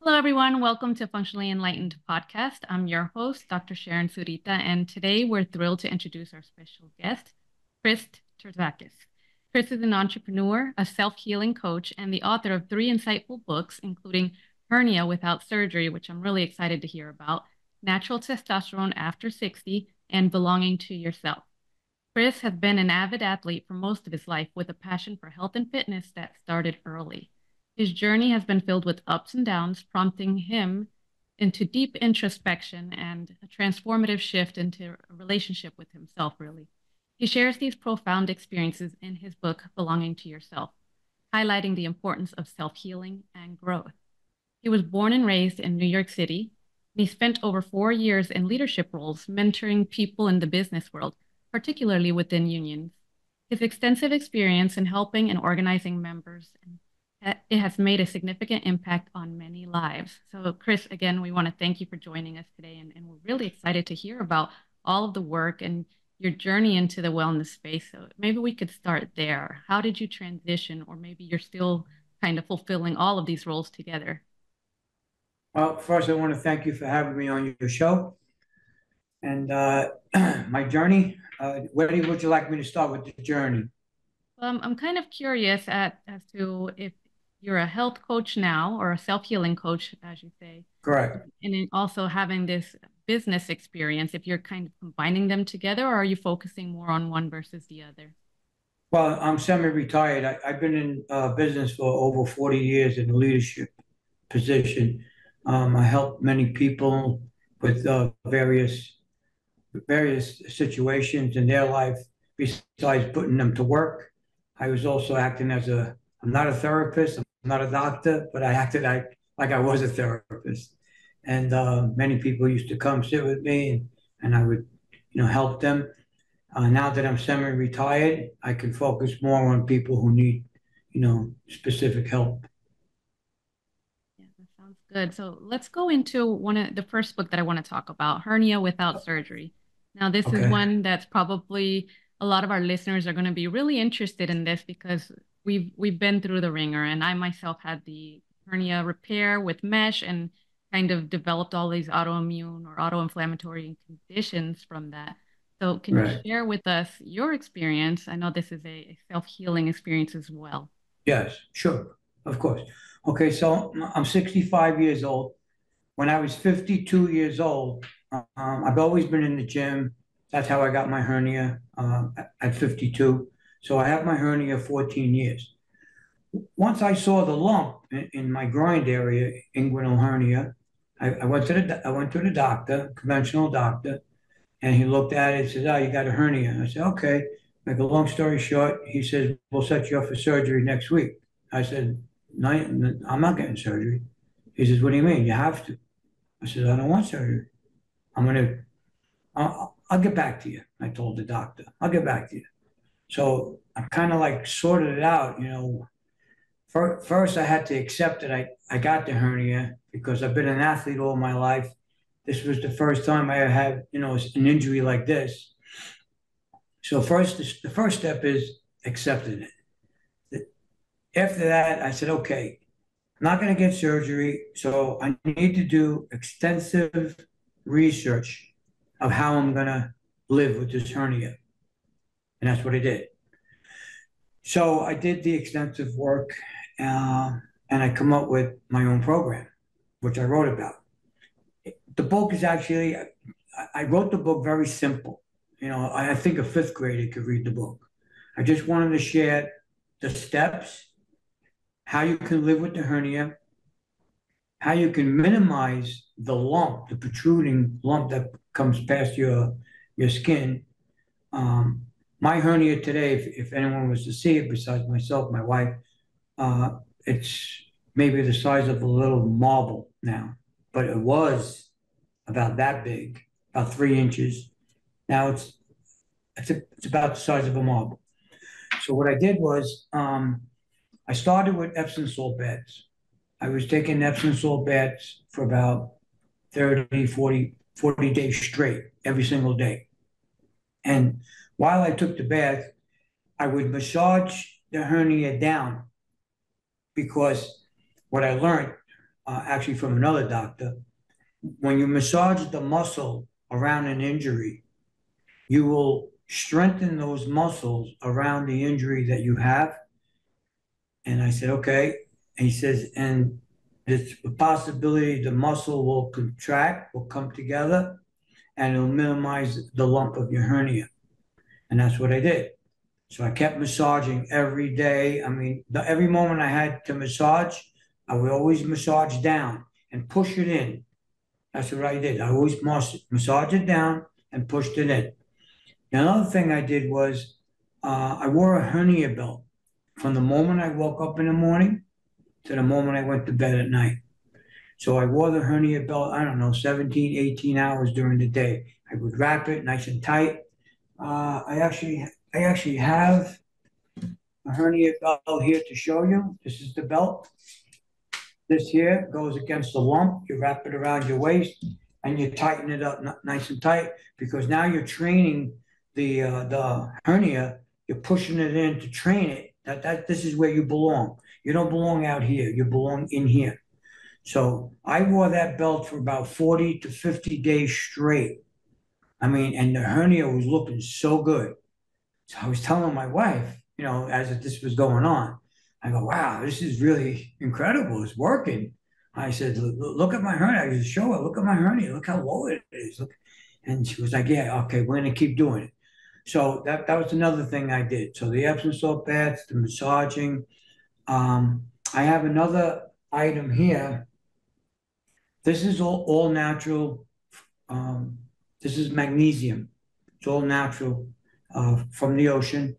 Hello, everyone. Welcome to Functionally Enlightened podcast. I'm your host, Dr. Sharon Surita, and today we're thrilled to introduce our special guest, Chris Terzakos. Chris is an entrepreneur, a self-healing coach, and the author of 3 insightful books, including Hernia Without Surgery, which I'm really excited to hear about, Natural Testosterone After 60, and Belonging to Yourself. Chris has been an avid athlete for most of his life with a passion for health and fitness that started early. His journey has been filled with ups and downs, prompting him into deep introspection and a transformative shift into a relationship with himself, really. He shares these profound experiences in his book, Belonging to Yourself, highlighting the importance of self-healing and growth. He was born and raised in New York City, and he spent over 4 years in leadership roles, mentoring people in the business world, particularly within unions. His extensive experience in helping and organizing members it has made a significant impact on many lives. So, Chris, again, we want to thank you for joining us today, and we're really excited to hear about all of the work and your journey into the wellness space. So, maybe we could start there. How did you transition, or maybe you're still kind of fulfilling all of these roles together? Well, first, I want to thank you for having me on your show. And my journey, would you like me to start with the journey? I'm kind of curious as to if you're a health coach now or a self-healing coach, as you say, Correct. and then also having this business experience, if you're kind of combining them together, or are you focusing more on one versus the other? Well, I'm semi-retired. I've been in business for over 40 years in a leadership position. I help many people with various situations in their life besides putting them to work. I was also acting I'm not a therapist, I'm not a doctor, but I acted like I was a therapist. And many people used to come sit with me and I would, help them. Now that I'm semi-retired, I can focus more on people who need, specific help. Yeah, that sounds good. So let's go into one of the first book that I want to talk about, Hernia Without Surgery. Now, this is Okay. one that's probably a lot of our listeners are going to be really interested in this because we've been through the ringer, and I myself had the hernia repair with mesh and kind of developed all these autoimmune or autoinflammatory conditions from that. So, can you Right. share with us your experience? I know this is a self-healing experience as well. Yes, sure. Of course. Okay, so I'm 65 years old. When I was 52 years old, I've always been in the gym. That's how I got my hernia at 52. So I have my hernia 14 years. Once I saw the lump in my groin area, inguinal hernia, I went to the doctor, conventional doctor, and he looked at it and says, "Oh, you got a hernia." I said, "Okay." Make a long story short, he says, "We'll set you up for surgery next week." I said, "No, I'm not getting surgery." He says, "What do you mean? You have to." I said, "I don't want surgery. I'll get back to you." I told the doctor, "I'll get back to you." So I kind of like sorted it out, First, I had to accept that I got the hernia because I've been an athlete all my life. This was the first time I had, an injury like this. So the first step is accepting it. After that, I said, okay, I'm not going to get surgery, so I need to do extensive research of how I'm going to live with this hernia. And that's what I did. So I did the extensive work uh, and I come up with my own program, which I wrote about. The book is actually, I wrote the book very simple. I think a fifth grader could read the book. I just wanted to share the steps, how you can live with the hernia, how you can minimize the lump, the protruding lump that comes past your skin. My hernia today, if anyone was to see it, besides myself, my wife, it's maybe the size of a little marble now, but it was about that big, about 3 inches. Now it's about the size of a marble. So what I did was I started with Epsom salt baths. I was taking Epsom salt baths for about 30, 40 days straight, every single day. And while I took the bath, I would massage the hernia down because what I learned actually from another doctor. When you massage the muscle around an injury, you will strengthen those muscles around the injury that you have. And I said, okay. And he says, and there's a possibility the muscle will contract, will come together, and it'll minimize the lump of your hernia. And that's what I did. So I kept massaging every day. I mean, every moment I had to massage, I would always massage down and push it in. That's what I did. I always massage it down and pushed it in. Another thing I did was I wore a hernia belt from the moment I woke up in the morning to the moment I went to bed at night. So I wore the hernia belt, I don't know, 17, 18 hours during the day. I would wrap it nice and tight. I actually have a hernia belt here to show you. This is the belt. This here goes against the lump. You wrap it around your waist and you tighten it up nice and tight, because now you're training the hernia. You're pushing it in to train it. This is where you belong. You don't belong out here. You belong in here. So I wore that belt for about 40 to 50 days straight. I mean, and the hernia was looking so good. So I was telling my wife, as this was going on, I go, wow, this is really incredible. It's working. I said, look at my hernia. I just show her, look at my hernia. Look how low it is. Look. And she was like, yeah, okay, we're going to keep doing it. So that was another thing I did. So the Epsom salt baths, the massaging. I have another item here. This is all natural. This is magnesium. It's all natural from the ocean.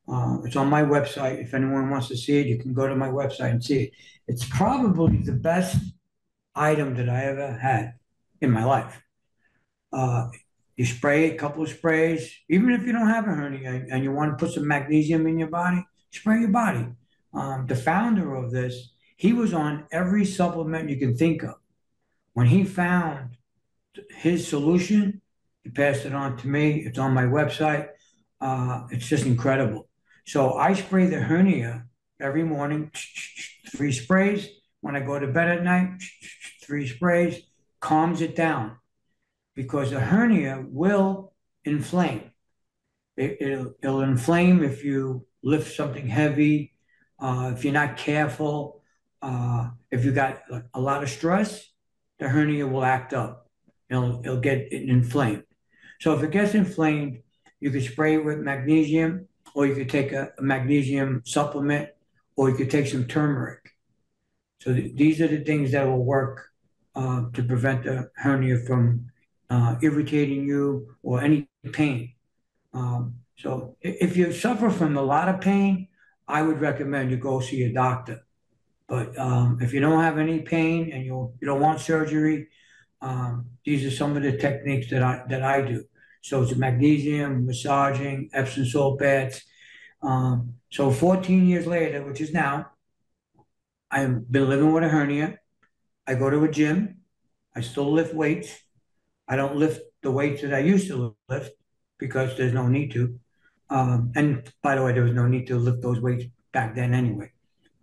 It's on my website. If anyone wants to see it, you can go to my website and see it. It's probably the best item that I ever had in my life. You spray a couple of sprays, even if you don't have a hernia and you want to put some magnesium in your body, spray your body. The founder of this, he was on every supplement you can think of. When he found his solution, he passed it on to me. It's on my website. It's just incredible. So I spray the hernia every morning, 3 sprays. When I go to bed at night, 3 sprays, calms it down, because a hernia will inflame. It'll inflame if you lift something heavy, if you're not careful, if you got a lot of stress, the hernia will act up. It'll get inflamed. So if it gets inflamed, you could spray it with magnesium, or you could take a magnesium supplement, or you could take some turmeric. So these are the things that will work to prevent the hernia from irritating you or any pain. So if you suffer from a lot of pain, I would recommend you go see a doctor. But if you don't have any pain and you don't want surgery, these are some of the techniques that I do. So it's magnesium, massaging, Epsom salt baths. So 14 years later, which is now, I've been living with a hernia. I go to a gym. I still lift weights. I don't lift the weights that I used to lift because there's no need to. And by the way, there was no need to lift those weights back then anyway.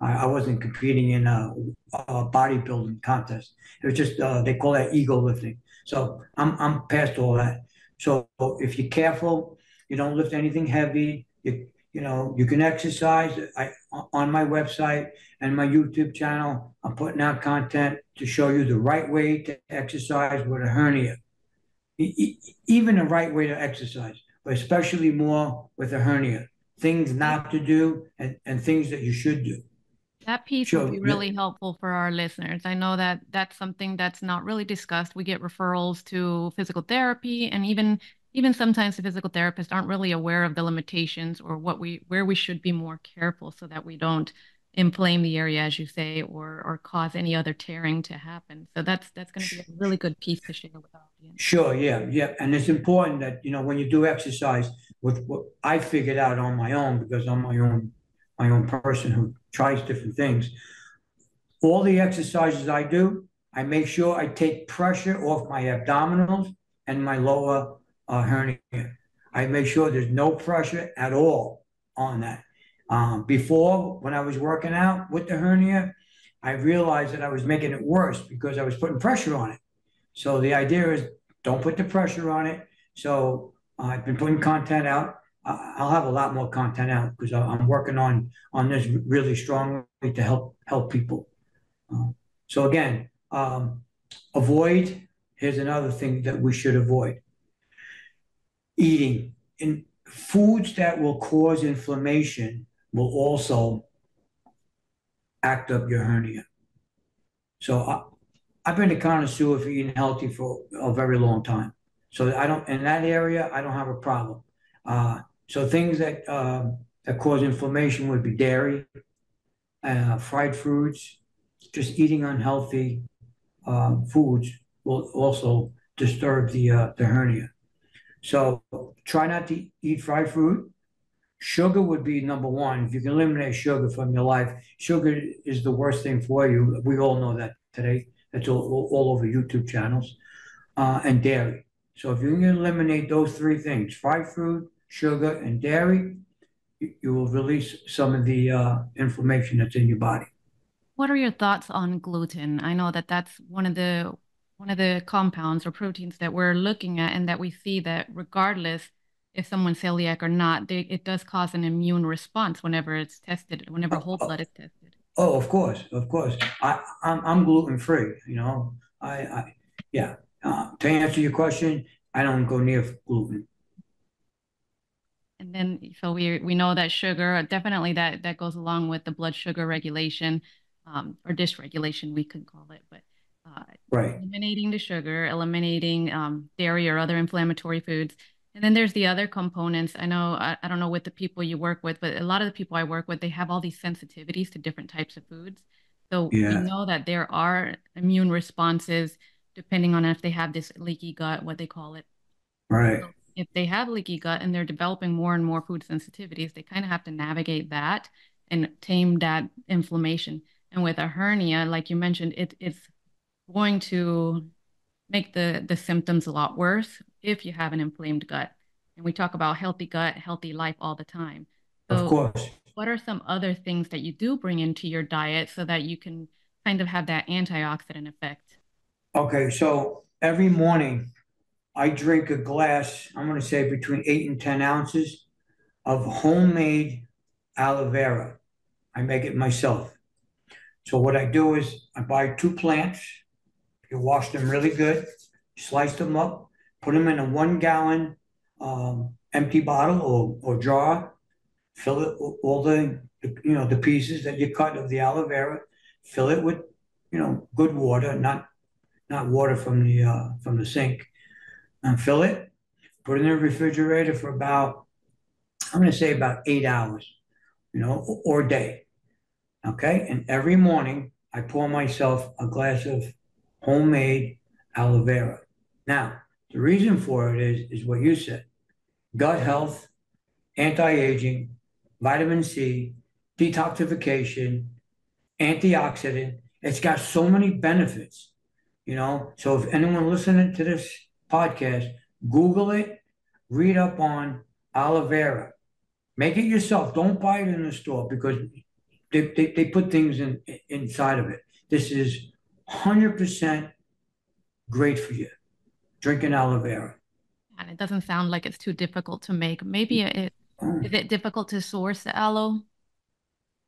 I wasn't competing in a bodybuilding contest. It was just they call that ego lifting. So I'm past all that. So if you're careful, you don't lift anything heavy. You can exercise. On my website and my YouTube channel, I'm putting out content to show you the right way to exercise with a hernia. Even the right way to exercise, but especially more with a hernia. Things not to do and things that you should do. That piece Sure. would be really helpful for our listeners. I know that that's something that's not really discussed. We get referrals to physical therapy, and even sometimes the physical therapists aren't really aware of the limitations or where we should be more careful so that we don't inflame the area, as you say, or cause any other tearing to happen. So that's going to be a really good piece to share with our audience. Sure, yeah. And it's important that, when you do exercise, with what I figured out on my own, because I'm my own person who tries different things. All the exercises I do, I make sure I take pressure off my abdominals and my lower hernia. I make sure there's no pressure at all on that. Before, when I was working out with the hernia, I realized that I was making it worse because I was putting pressure on it. So the idea is don't put the pressure on it. So I've been putting content out. I'll have a lot more content out because I'm working on this really strongly to help people. So again, avoid. Here's another thing that we should avoid: eating in foods that will cause inflammation will also act up your hernia. So I've been a connoisseur for eating healthy for a very long time. So I don't in that area I don't have a problem. So things that cause inflammation would be dairy, fried foods, just eating unhealthy foods will also disturb the hernia. So try not to eat fried food. Sugar would be number one. If you can eliminate sugar from your life, sugar is the worst thing for you. We all know that today. It's all over YouTube channels. And dairy. So if you can eliminate those three things, fried food, sugar, and dairy, you will release some of the inflammation that's in your body. What are your thoughts on gluten? I know that that's one of the compounds or proteins that we're looking at, and that we see that regardless if someone's celiac or not, it does cause an immune response whenever it's tested, whenever Oh, whole oh, blood is tested. oh, of course, of course. I'm gluten free. Yeah. To answer your question, I don't go near gluten. And then, so we know that sugar definitely that goes along with the blood sugar regulation, or dysregulation, we could call it. But uh, Right. eliminating the sugar, eliminating dairy or other inflammatory foods, and then there's the other components. I know I don't know what the people you work with, but a lot of the people I work with, they have all these sensitivities to different types of foods. So we Yeah. know that there are immune responses depending on if they have this leaky gut, what they call it. Right. So if they have leaky gut and they're developing more and more food sensitivities, they kind of have to navigate that and tame that inflammation. And with a hernia, like you mentioned, it's going to make the symptoms a lot worse if you have an inflamed gut. And we talk about healthy gut, healthy life all the time. Of So course. what are some other things that you do bring into your diet so that you can kind of have that antioxidant effect? Okay. So every morning I drink a glass, I'm going to say between 8 and 10 ounces of homemade aloe vera. I make it myself. So what I do is I buy two plants. You wash them really good, slice them up, put them in a 1 gallon empty bottle or jar, fill it with all the pieces that you cut of the aloe vera, fill it with good water, not water from the sink, and fill it, put it in the refrigerator for about, I'm going to say about 8 hours, or day. Okay. And every morning I pour myself a glass of homemade aloe vera. Now, the reason for it is what you said: gut health, anti-aging, vitamin C, detoxification, antioxidant. It's got so many benefits. So if anyone listening to this podcast, Google it, read up on aloe vera. Make it yourself. Don't buy it in the store because they put things inside of it. This is 100% great for you. Drinking aloe vera. And it doesn't sound like it's too difficult to make. Maybe Oh, is it difficult to source the aloe?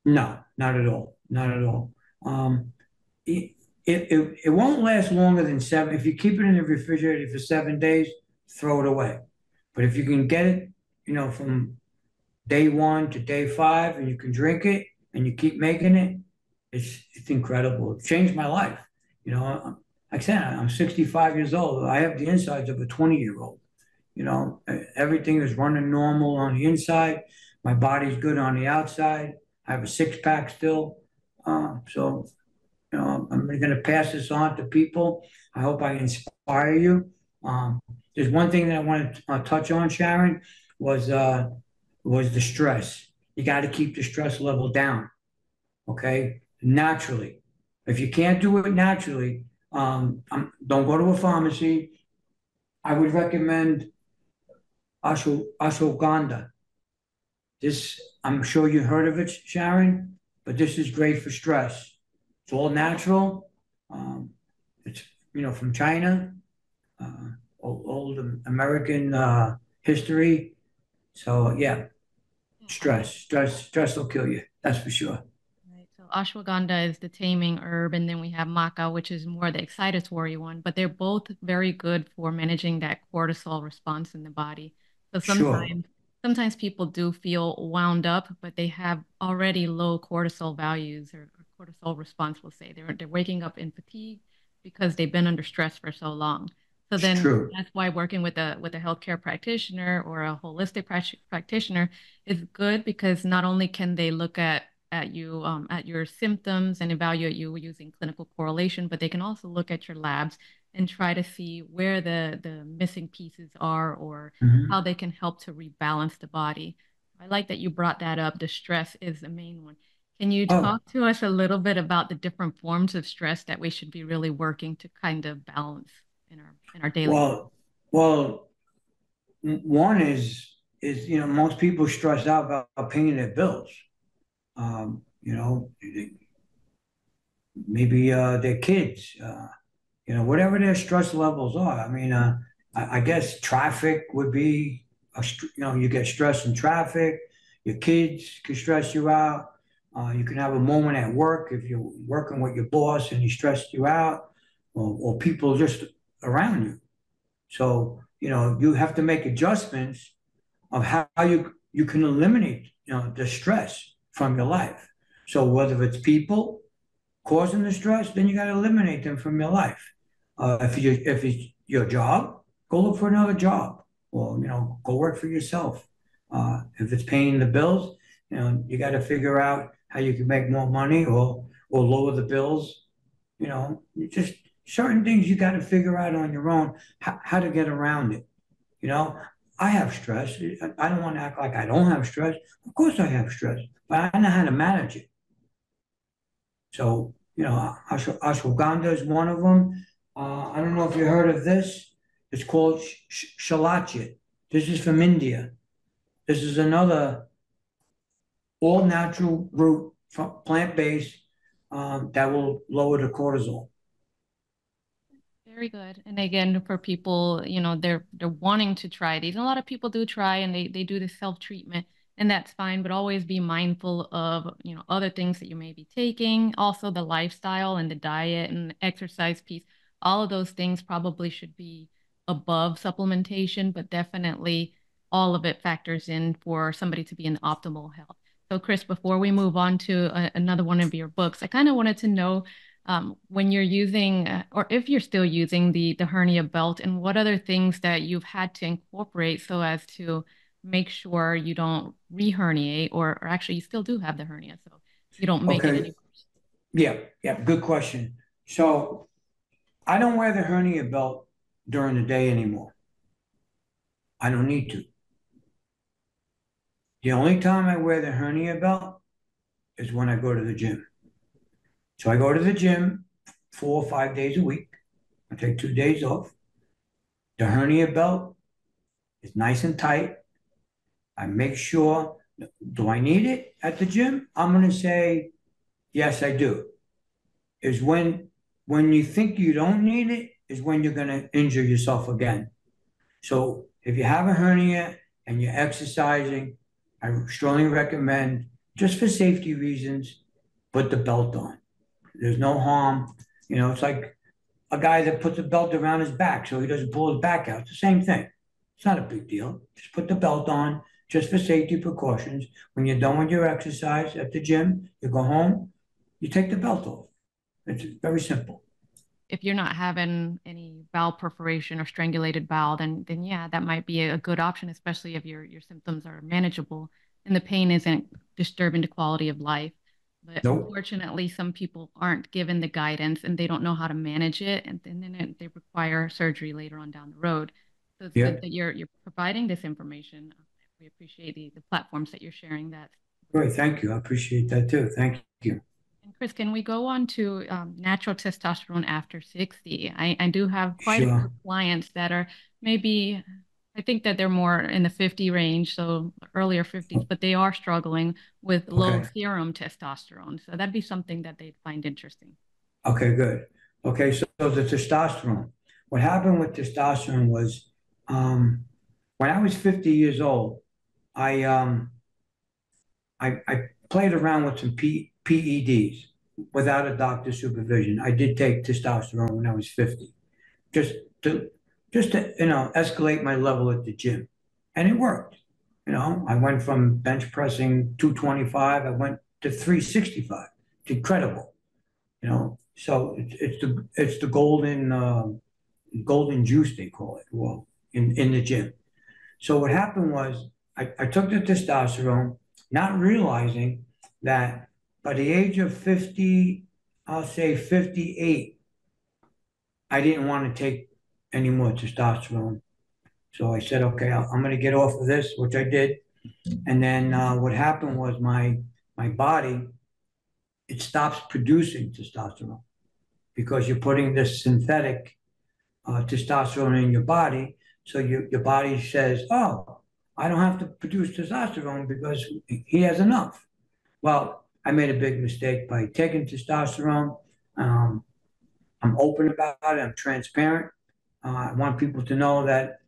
no, not at all. Not at all. Um, it, it won't last longer than seven. If you keep it in the refrigerator for 7 days, throw it away. But if you can get it, from day one to day five, and you can drink it and you keep making it, it's incredible. It changed my life. Like I said, I'm 65 years old. I have the insides of a 20-year-old. Everything is running normal on the inside. My body's good on the outside. I have a six pack still. So I'm going to pass this on to people. I hope I inspire you. Um, there's one thing that I want to touch on, Sharon, was uh, was the stress. You got to keep the stress level down, okay? Naturally. If you can't do it naturally, don't go to a pharmacy. I would recommend ashwagandha. This, I'm sure you heard of it, Sharon, but this is great for stress. all natural. Um, it's, from China, old American history. So yeah, Yeah. stress will kill you. That's for sure. Right. So ashwagandha is the taming herb, and then we have maca, which is more the excitatory one, but they're both very good for managing that cortisol response in the body. So Sure. sometimes people do feel wound up, but they have already low cortisol values or cortisol response, we'll say. They're waking up in fatigue because they've been under stress for so long. So It's then true. that's why working with a healthcare practitioner or a holistic practitioner is good because not only can they look at you at your symptoms and evaluate you using clinical correlation, but they can also look at your labs and try to see where the missing pieces are or how Mhm. they can help to rebalance the body. I like that you brought that up. The stress is the main one. Can you Oh, talk to us a little bit about the different forms of stress that we should be really working to kind of balance in our daily life? well, well, one is most people stressed out about paying their bills. You know, maybe their kids, whatever their stress levels are. I mean, I guess traffic would be you get stressed in traffic. Your kids can stress you out. You can have a moment at work if you're working with your boss and he stressed you out, or people just around you. So, you have to make adjustments of how you can eliminate, the stress from your life. So whether it's people causing the stress, then you got to eliminate them from your life. If it's your job, go look for another job, or go work for yourself. If it's paying the bills, you got to figure out how you can make more money or lower the bills. Just certain things you got to figure out on your own how to get around it. You know, I have stress. I don't want to act like I don't have stress. Of course, I have stress, but I know how to manage it. So, ashwagandha is one of them. I don't know if you heard of this. It's called shalachit. This is from India. This is another all natural root, plant based, that will lower the cortisol. Very good. And again, for people, they're wanting to try these. And a lot of people do try and they do the self-treatment, and that's fine, but always be mindful of, other things that you may be taking, also the lifestyle and the diet and the exercise piece. All of those things probably should be above supplementation, but definitely all of it factors in for somebody to be in optimal health. So, Chris, before we move on to another one of your books, I kind of wanted to know when you're using or if you're still using the hernia belt and what other things that you've had to incorporate so as to make sure you don't re-herniate or actually you still do have the hernia so you don't make it any Okay. worse. Yeah. Yeah. Good question. So I don't wear the hernia belt during the day anymore. I don't need to. The only time I wear the hernia belt is when I go to the gym. So I go to the gym 4 or 5 days a week. I take 2 days off. The hernia belt is nice and tight. I make sure, do I need it at the gym? I'm going to say, yes, I do. Is when you think you don't need it, is when you're going to injure yourself again. So if you have a hernia and you're exercising, I strongly recommend, just for safety reasons, put the belt on. There's no harm. It's like a guy that puts a belt around his back so he doesn't pull his back out. It's the same thing. It's not a big deal. Just put the belt on just for safety precautions. When you're done with your exercise at the gym, you go home, you take the belt off. It's very simple. If you're not having any bowel perforation or strangulated bowel, then yeah, that might be a good option, especially if your symptoms are manageable and the pain isn't disturbing the quality of life. But Nope. unfortunately, some people aren't given the guidance and they don't know how to manage it, and then they require surgery later on down the road. So it's good Yeah. that you're providing this information. We appreciate the platforms that you're sharing that. Great. Thank you. I appreciate that too. Thank you. And Chris, can we go on to natural testosterone after 60? I do have quite a few Sure. clients that are maybe I think that they're more in the 50 range, so earlier 50s, but they are struggling with low Okay. serum testosterone. So that'd be something that they'd find interesting. Okay, good. Okay, so the testosterone. What happened with testosterone was um, when I was 50 years old, I I played around with some PEDs without a doctor's supervision. I did take testosterone when I was 50, just to escalate my level at the gym, and it worked. I went from bench pressing 225, I went to 365. It's incredible. So it's the golden juice they call it. Well, in the gym. So what happened was I took the testosterone, not realizing that by the age of 50, I'll say 58, I didn't want to take any more testosterone. So I said, okay, I'm going to get off of this, which I did. And then what happened was my body, it stops producing testosterone because you're putting this synthetic testosterone in your body. So your body says, oh, I don't have to produce testosterone because he has enough. Well, I made a big mistake by taking testosterone. Um, I'm open about it. I'm transparent. I want people to know that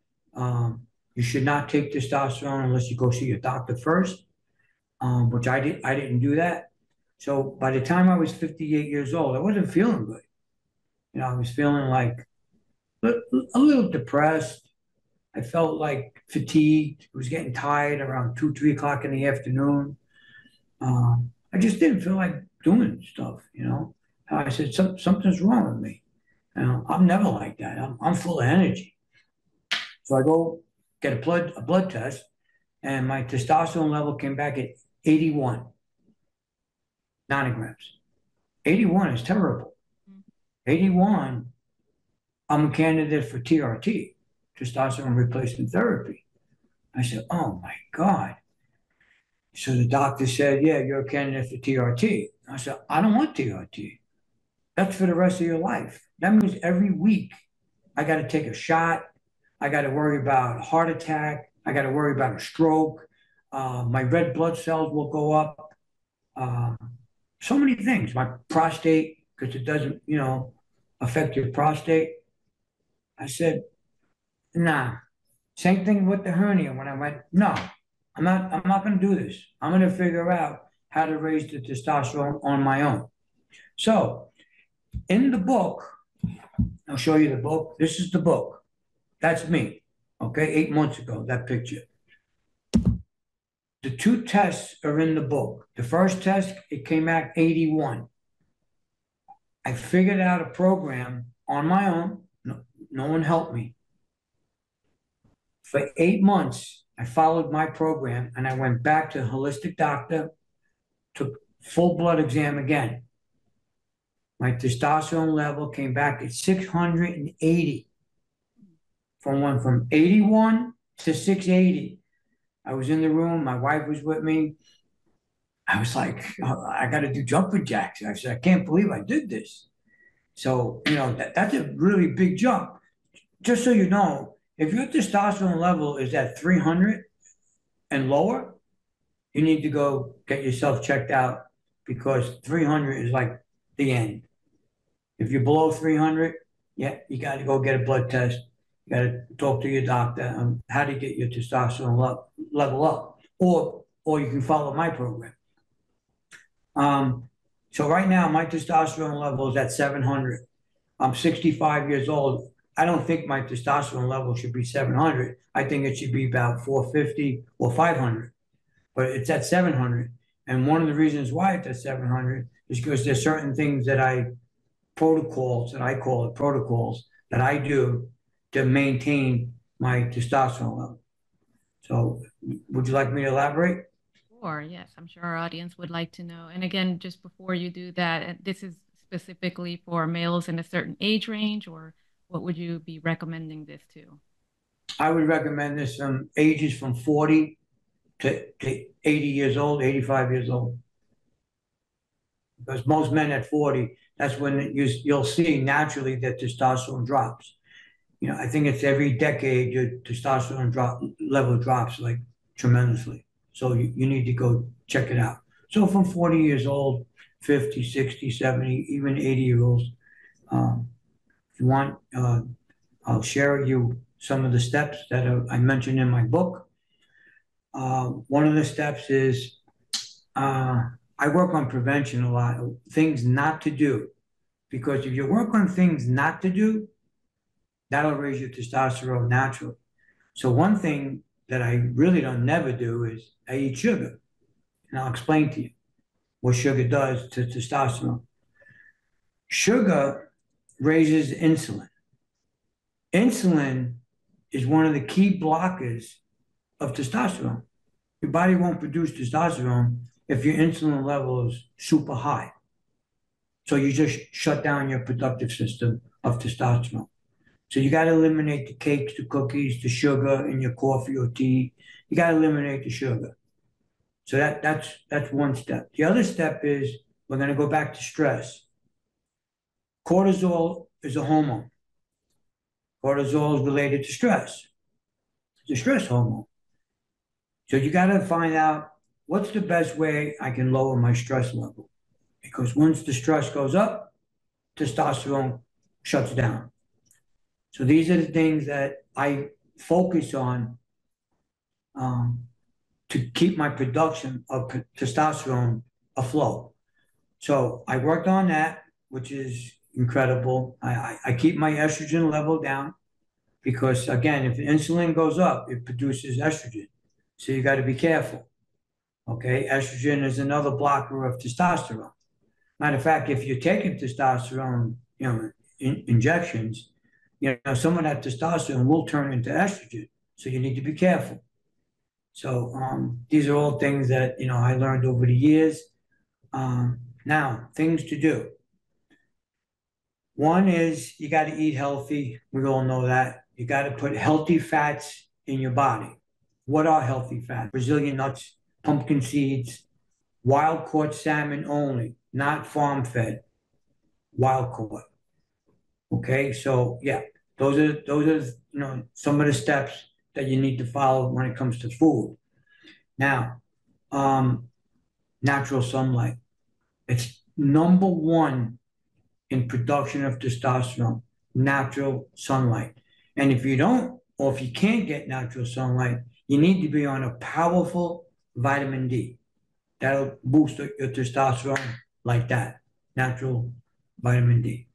you should not take testosterone unless you go see your doctor first, which I did. I didn't do that. So by the time I was 58 years old, I wasn't feeling good. I was feeling like a little depressed. I felt like fatigued. I was getting tired around 2, 3 o'clock in the afternoon. I just didn't feel like doing stuff. I said, something's wrong with me. I'm never like that. I'm full of energy. So I go get a blood test, and my testosterone level came back at 81 nanograms. 81 is terrible. 81, I'm a candidate for TRT, testosterone replacement therapy. I said, oh my God. So the doctor said, yeah, you're a candidate for TRT. I said, I don't want TRT. That's for the rest of your life. That means every week I got to take a shot. I got to worry about a heart attack. I got to worry about a stroke. My red blood cells will go up. Uh, so many things. My prostate, because it doesn't, affect your prostate. I said, nah. Same thing with the hernia when I went, no, I'm not going to do this. I'm going to figure out how to raise the testosterone on my own. So in the book, I'll show you the book. This is the book. That's me. Okay, 8 months ago, that picture. The two tests are in the book. The first test, it came back 81. I figured out a program on my own. No one helped me. For 8 months, I followed my program and I went back to a holistic doctor, took full blood exam again. My testosterone level came back at 680. Went from 81 to 680. I was in the room. My wife was with me. I was like, I got to do jumping jacks. I said, I can't believe I did this. So, that's a really big jump. Just so you know, if your testosterone level is at 300 and lower, you need to go get yourself checked out because 300 is like the end. If you're below 300, yeah, you got to go get a blood test. You got to talk to your doctor on how to get your testosterone level up, or you can follow my program. So right now, my testosterone level is at 700. I'm 65 years old. I don't think my testosterone level should be 700. I think it should be about 450 or 500, but it's at 700. And one of the reasons why it's at 700 is because there's certain things that I call it protocols that I do to maintain my testosterone level. So would you like me to elaborate? Sure, yes, I'm sure our audience would like to know. And again, just before you do that, this is specifically for males in a certain age range, or what would you be recommending this to? I would recommend this from ages from 40 to 80 years old, 85 years old. Because most men at 40, that's when you'll see naturally that testosterone drops. I think it's every decade your testosterone level drops like tremendously. So you need to go check it out. So from 40 years old, 50, 60, 70, even 80-year-olds, if you want, I'll share with you some of the steps that I mentioned in my book. One of the steps is I work on prevention a lot, things not to do. Because if you work on things not to do, that'll raise your testosterone naturally. So one thing that I really don't never do is I eat sugar. And I'll explain to you what sugar does to testosterone. Sugar raises insulin. Insulin is one of the key blockers of testosterone. Your body won't produce testosterone if your insulin level is super high. So you just shut down your productive system of testosterone. So you got to eliminate the cakes, the cookies, the sugar in your coffee or tea. You got to eliminate the sugar. So that's one step. The other step is we're going to go back to stress. Cortisol is a hormone. Cortisol is related to stress. It's a stress hormone. So you got to find out what's the best way I can lower my stress level. Because once the stress goes up, testosterone shuts down. So these are the things that I focus on to keep my production of testosterone afloat. So I worked on that, which is incredible. I keep my estrogen level down because, again, if the insulin goes up, it produces estrogen. So you got to be careful. Okay, estrogen is another blocker of testosterone. Matter of fact, if you're taking testosterone, injections, some of that testosterone will turn into estrogen. So you need to be careful. So these are all things that I learned over the years. Now, things to do. One is you got to eat healthy. We all know that. You got to put healthy fats in your body. What are healthy fats? Brazilian nuts, pumpkin seeds, wild caught salmon only, not farm fed, wild caught. Okay, so yeah, those are some of the steps that you need to follow when it comes to food. Now, natural sunlight. It's number one in production of testosterone, natural sunlight. And if you don't, or if you can't get natural sunlight, you need to be on a powerful vitamin D. That'll boost your testosterone like that, natural vitamin D.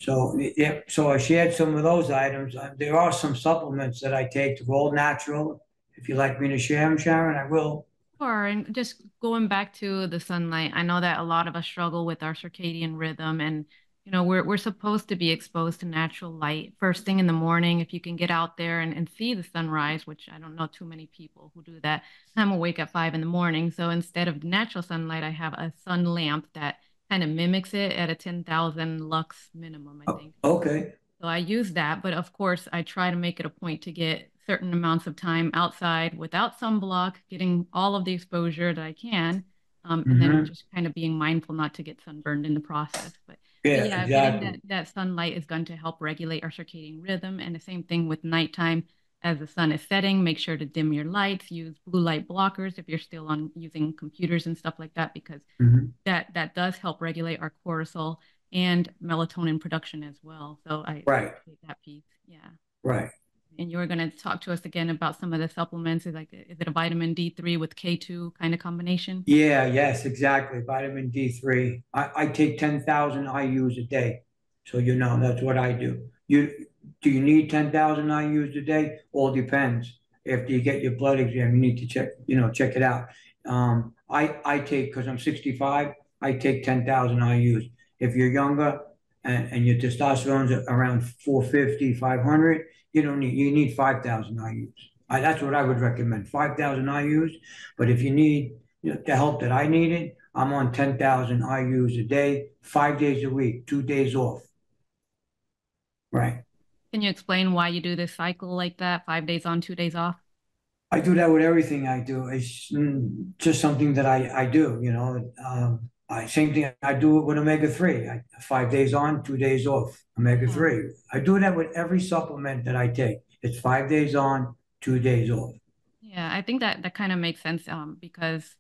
So, yeah, so I shared some of those items. There are some supplements that I take that are all natural. If you'd like me to share them, Sharon, I will. Sure. And just going back to the sunlight, I know that a lot of us struggle with our circadian rhythm, and we're supposed to be exposed to natural light first thing in the morning. If you can get out there and see the sunrise, which I don't know too many people who do that. I'm awake at 5 in the morning. So instead of natural sunlight, I have a sun lamp that kind of mimics it at a 10,000 lux minimum, I think. Okay. So I use that, but of course, I try to make it a point to get certain amounts of time outside without sunblock, getting all of the exposure that I can, and then Mm-hmm. just kind of being mindful not to get sunburned in the process. But Yeah, yeah, getting exactly. that sunlight is going to help regulate our circadian rhythm. And the same thing with nighttime. As the sun is setting, make sure to dim your lights, use blue light blockers if you're still on using computers and stuff like that, because Mm-hmm. that does help regulate our cortisol and melatonin production as well. So I Right, appreciate that piece. Yeah. right. And you were going to talk to us again about some of the supplements. Is it a vitamin D3 with K2 kind of combination? Yeah, yes, exactly. Vitamin D3. I take 10,000 IUs a day. So that's what I do. Do you need 10,000 IUs a day? All depends. After you get your blood exam, you need to check it out. I take, because I'm 65, I take 10,000 IUs. If you're younger and your testosterone's around 450, 500, you need 5,000 IUs. That's what I would recommend, 5,000 IUs. But if you need the help that I needed, I'm on 10,000 IUs a day, 5 days a week, 2 days off. Right. Can you explain why you do this cycle like that, 5 days on, 2 days off? I do that with everything I do. It's just something that I do. Same thing, I do it with omega-3. 5 days on, 2 days off, Yeah. omega-3. I do that with every supplement that I take. It's 5 days on, 2 days off. Yeah, I think that kind of makes sense because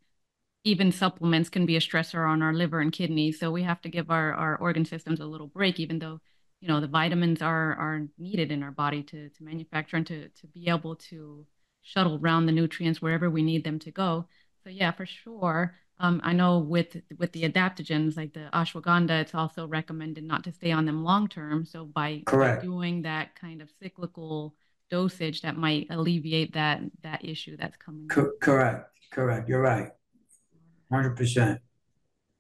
even supplements can be a stressor on our liver and kidneys. So we have to give our organ systems a little break, even though, the vitamins are needed in our body to manufacture and to be able to shuttle around the nutrients wherever we need them to go. So yeah, for sure. I know with the adaptogens like the ashwagandha, it's also recommended not to stay on them long term. So by Correct. doing that kind of cyclical dosage, that might alleviate that issue that's coming up. Correct. Correct. You're right. 100%.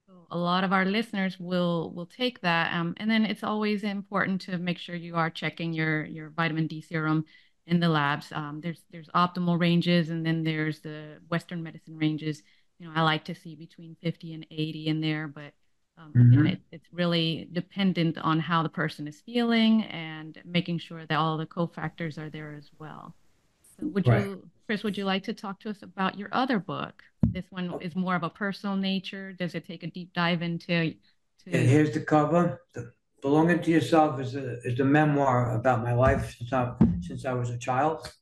So a lot of our listeners will take that, and then it's always important to make sure you are checking your vitamin D serum in the labs. There's optimal ranges, and then there's the Western medicine ranges. I like to see between 50 and 80 in there, but again, Hmm. it's really dependent on how the person is feeling and making sure that all the cofactors are there as well. So Right. Chris, would you like to talk to us about your other book? This one is more of a personal nature. Does it take a deep dive into Yeah, to here's the cover. Belonging to Yourself is a memoir about my life since I was a child.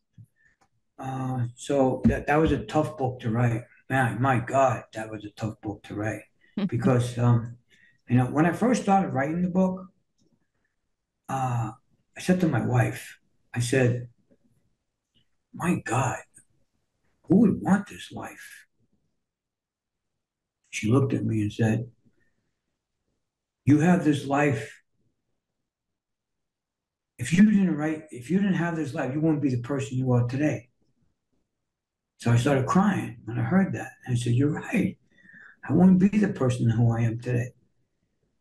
So that was a tough book to write. Man, my God, that was a tough book to write because when I first started writing the book, I said to my wife, I said, "My God, who would want this life?" She looked at me and said, "You have this life. If you didn't have this life, you wouldn't be the person you are today." So I started crying when I heard that. And I said, "You're right. I wouldn't be the person who I am today."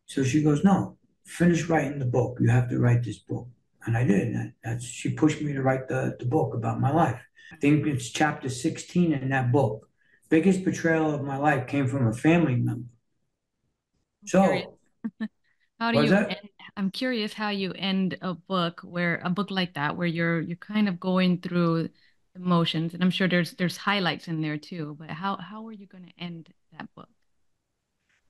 So she goes, "No, finish writing the book. You have to write this book." And I did. She pushed me to write the book about my life. I think it's chapter 16 in that book. Biggest betrayal of my life came from a family member. I'm curious. So, How do was you that? end? I'm curious how you end a book like that where you're kind of going through emotions, and I'm sure there's highlights in there too. But how are you going to end that book?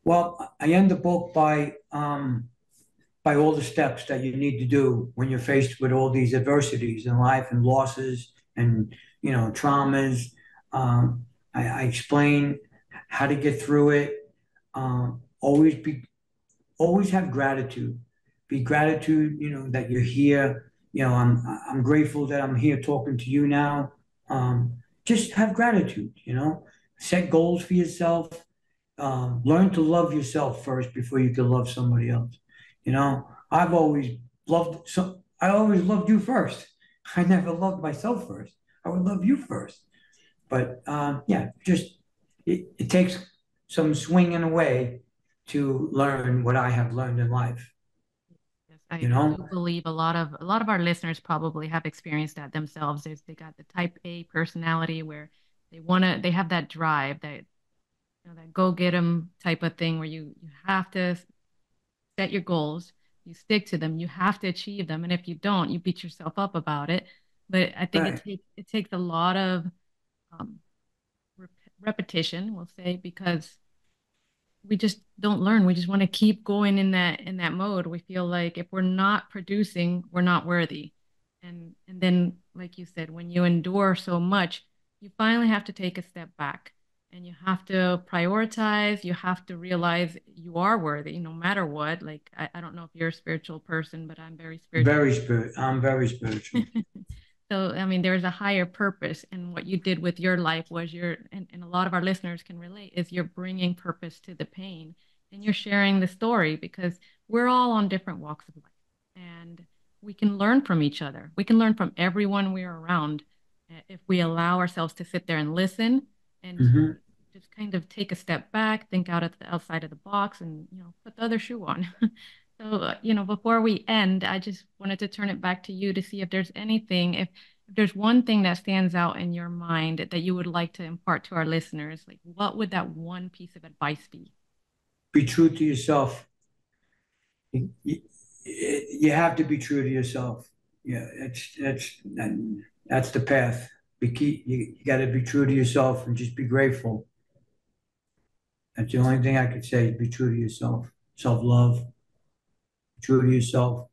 Well, I end the book by all the steps that you need to do when you're faced with all these adversities in life and losses and traumas. I explain how to get through it. Always be always have gratitude. Be gratitude, that you're here. I'm grateful that I'm here talking to you now. Just have gratitude. Set goals for yourself. Learn to love yourself first before you can love somebody else. I've always I always loved you first. I never loved myself first. I would love you first. But yeah, just it takes some swinging away to learn what I have learned in life. Yes, You I know, do believe a lot of our listeners probably have experienced that themselves. They got the type A personality where they have that drive, that go get 'em type of thing where you have to set your goals, you stick to them, you have to achieve them, and if you don't, you beat yourself up about it. But I think right, it takes a lot of um, rep repetition, we'll say, because we just don't learn. We just want to keep going in that mode. We feel like if we're not producing, we're not worthy. And then, like you said, when you endure so much, you finally have to take a step back and you have to prioritize. You have to realize you are worthy no matter what. Like I don't know if you're a spiritual person, but I'm very spiritual. I'm very spiritual. So, I mean, there's a higher purpose, and what you did with your life was and a lot of our listeners can relate, is you're bringing purpose to the pain and you're sharing the story because we're all on different walks of life and we can learn from each other. We can learn from everyone we're around if we allow ourselves to sit there and listen and to Hmm. just kind of take a step back, think out at the outside of the box and, put the other shoe on. So, before we end, I just wanted to turn it back to you to see if there's anything, if there's one thing that stands out in your mind that you would like to impart to our listeners, like what would that one piece of advice be? Be true to yourself. You, you have to be true to yourself. Yeah, that's the path. You got to be true to yourself and just be grateful. That's the only thing I could say is be true to yourself. Self-love, true to yourself.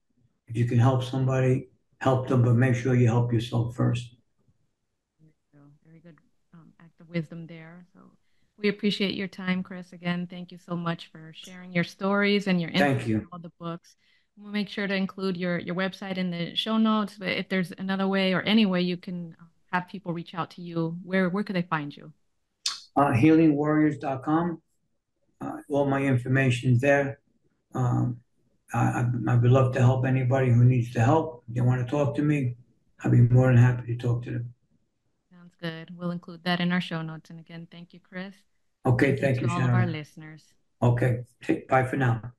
If you can help somebody, help them, but make sure you help yourself first. Very good act of wisdom there. So we appreciate your time, Chris. Again, thank you so much for sharing your stories and your Thank insights on you. all the books. We'll make sure to include your website in the show notes. But if there's another way or any way you can have people reach out to you, where could they find you? Healingwarriors.com. All my information's there. Um, I would love to help anybody who needs the help. If they want to talk to me, I'd be more than happy to talk to them. Sounds good. We'll include that in our show notes. And again, thank you, Chris. Okay, Thank you thank you, to all of our Sharon. listeners. Okay, bye for now.